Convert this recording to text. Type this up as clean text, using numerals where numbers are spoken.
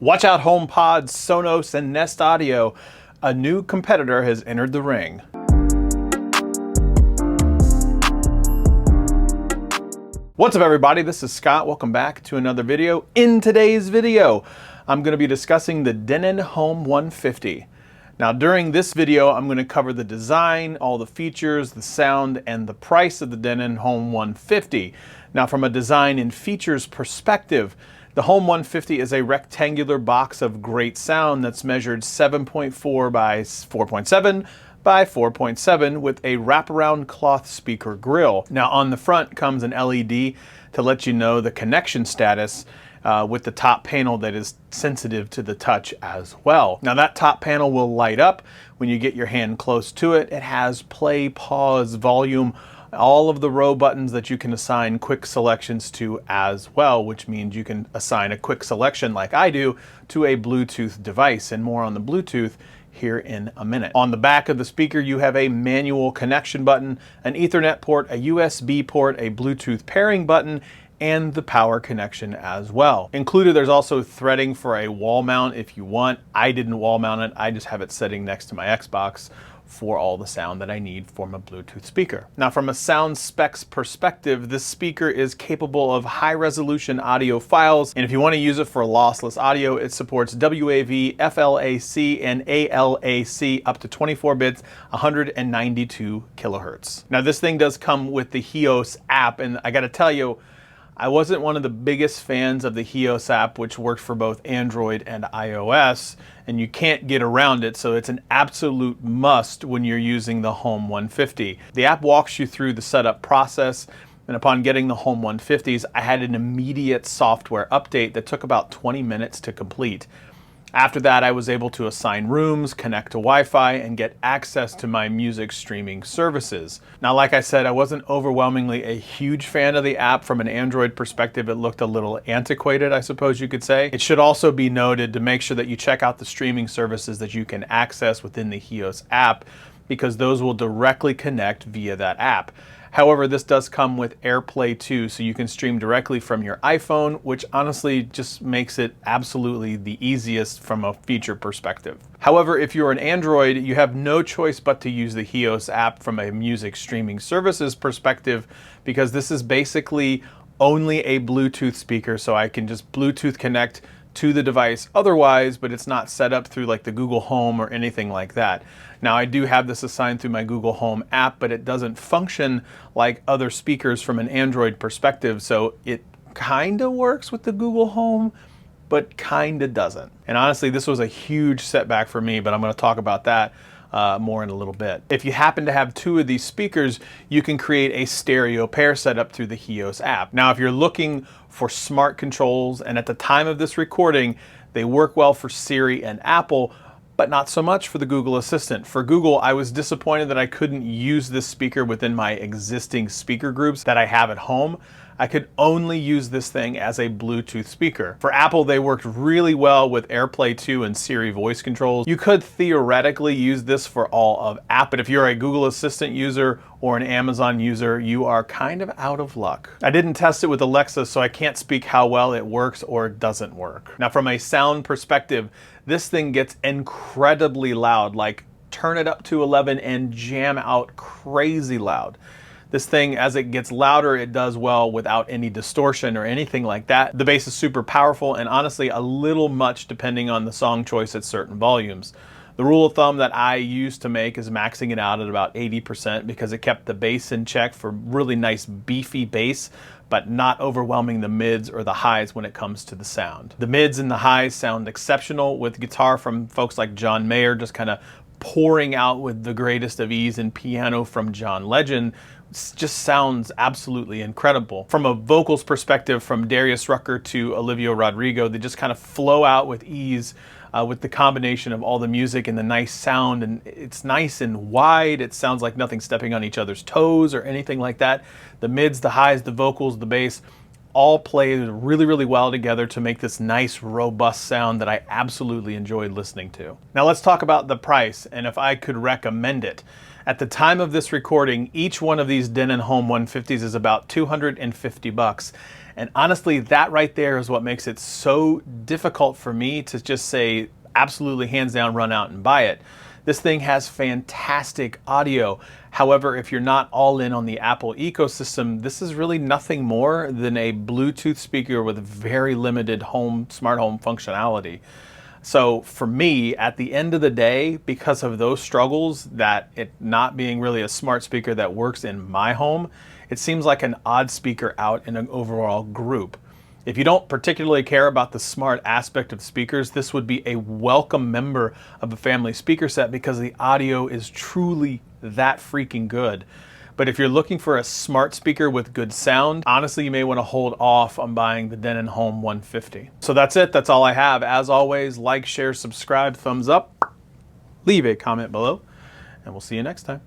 Watch out, HomePod, Sonos, and Nest Audio. A new competitor has entered the ring. What's up, everybody? This is Scott. Welcome back to another video. In today's video, I'm going to be discussing the Denon Home 150. Now, during this video, I'm going to cover the design, all the features, the sound, and the price of the Denon Home 150. Now, from a design and features perspective, the Home 150 is a rectangular box of great sound that's measured 7.4 by 4.7 by 4.7 with a wraparound cloth speaker grille. Now, on the front comes an LED to let you know the connection status with the top panel that is sensitive to the touch as well. Now, that top panel will light up when you get your hand close to it. It has play, pause, volume, all of the row buttons that you can assign quick selections to as well, which means you can assign a quick selection like I do to a Bluetooth device, and more on the Bluetooth here in a minute. On the back of the speaker, you have a manual connection button, an Ethernet port, a USB port, a Bluetooth pairing button, and the power connection as well. Included, there's also threading for a wall mount if you want. I didn't wall mount it. I just have it sitting next to my Xbox for all the sound that I need for my Bluetooth speaker. Now, from a sound specs perspective, this speaker is capable of high resolution audio files, and if you want to use it for lossless audio, it supports WAV, FLAC, and ALAC up to 24 bits, 192 kilohertz. Now, this thing does come with the HEOS app, and I gotta tell you, I wasn't one of the biggest fans of the HEOS app, which worked for both Android and iOS, and you can't get around it, so it's an absolute must when you're using the Home 150. The app walks you through the setup process, and upon getting the Home 150s, I had an immediate software update that took about 20 minutes to complete. After that, I was able to assign rooms, connect to Wi-Fi, and get access to my music streaming services. Now, like I said, I wasn't overwhelmingly a huge fan of the app. From an Android perspective, it looked a little antiquated, I suppose you could say. It should also be noted to make sure that you check out the streaming services that you can access within the HEOS app, because those will directly connect via that app. However, this does come with AirPlay 2, so you can stream directly from your iPhone, which honestly just makes it absolutely the easiest from a feature perspective. However, if you're an Android, you have no choice but to use the HEOS app from a music streaming services perspective, because this is basically only a Bluetooth speaker, so I can just Bluetooth connect to the device otherwise, but it's not set up through like the Google Home or anything like that. Now, I do have this assigned through my Google Home app, but it doesn't function like other speakers from an Android perspective, so it kinda works with the Google Home, but kinda doesn't. And honestly, this was a huge setback for me, but I'm gonna talk about that more in a little bit. If you happen to have two of these speakers, you can create a stereo pair setup through the HEOS app. Now, if you're looking for smart controls, and at the time of this recording, they work well for Siri and Apple, but not so much for the Google Assistant. For Google, I was disappointed that I couldn't use this speaker within my existing speaker groups that I have at home. I could only use this thing as a Bluetooth speaker. For Apple, they worked really well with AirPlay 2 and Siri voice controls. You could theoretically use this for all of Apple, but if you're a Google Assistant user or an Amazon user, you are kind of out of luck. I didn't test it with Alexa, so I can't speak how well it works or doesn't work. Now, from a sound perspective, this thing gets incredibly loud, like turn it up to 11 and jam out crazy loud. This thing, as it gets louder, it does well without any distortion or anything like that. The bass is super powerful and honestly a little much depending on the song choice at certain volumes. The rule of thumb that I use to make is maxing it out at about 80% because it kept the bass in check for really nice beefy bass, but not overwhelming the mids or the highs when it comes to the sound. The mids and the highs sound exceptional with guitar from folks like John Mayer just kind of pouring out with the greatest of ease, and piano from John Legend just sounds absolutely incredible. From a vocals perspective, from Darius Rucker to Olivia Rodrigo, they just kind of flow out with ease with the combination of all the music and the nice sound, and it's nice and wide. It sounds like nothing's stepping on each other's toes or anything like that. The mids, the highs, the vocals, the bass, all play really, really well together to make this nice, robust sound that I absolutely enjoyed listening to. Now let's talk about the price and if I could recommend it. At the time of this recording, each one of these Denon Home 150s is about $250. And honestly, that right there is what makes it so difficult for me to just say, absolutely hands down, run out and buy it. This thing has fantastic audio. However, if you're not all in on the Apple ecosystem, this is really nothing more than a Bluetooth speaker with very limited smart home functionality. So for me, at the end of the day, because of those struggles, that it not being really a smart speaker that works in my home, it seems like an odd speaker out in an overall group. If you don't particularly care about the smart aspect of speakers, this would be a welcome member of a family speaker set because the audio is truly that freaking good. But if you're looking for a smart speaker with good sound, honestly, you may want to hold off on buying the Denon Home 150. So that's it. That's all I have. As always, like, share, subscribe, thumbs up, leave a comment below, and we'll see you next time.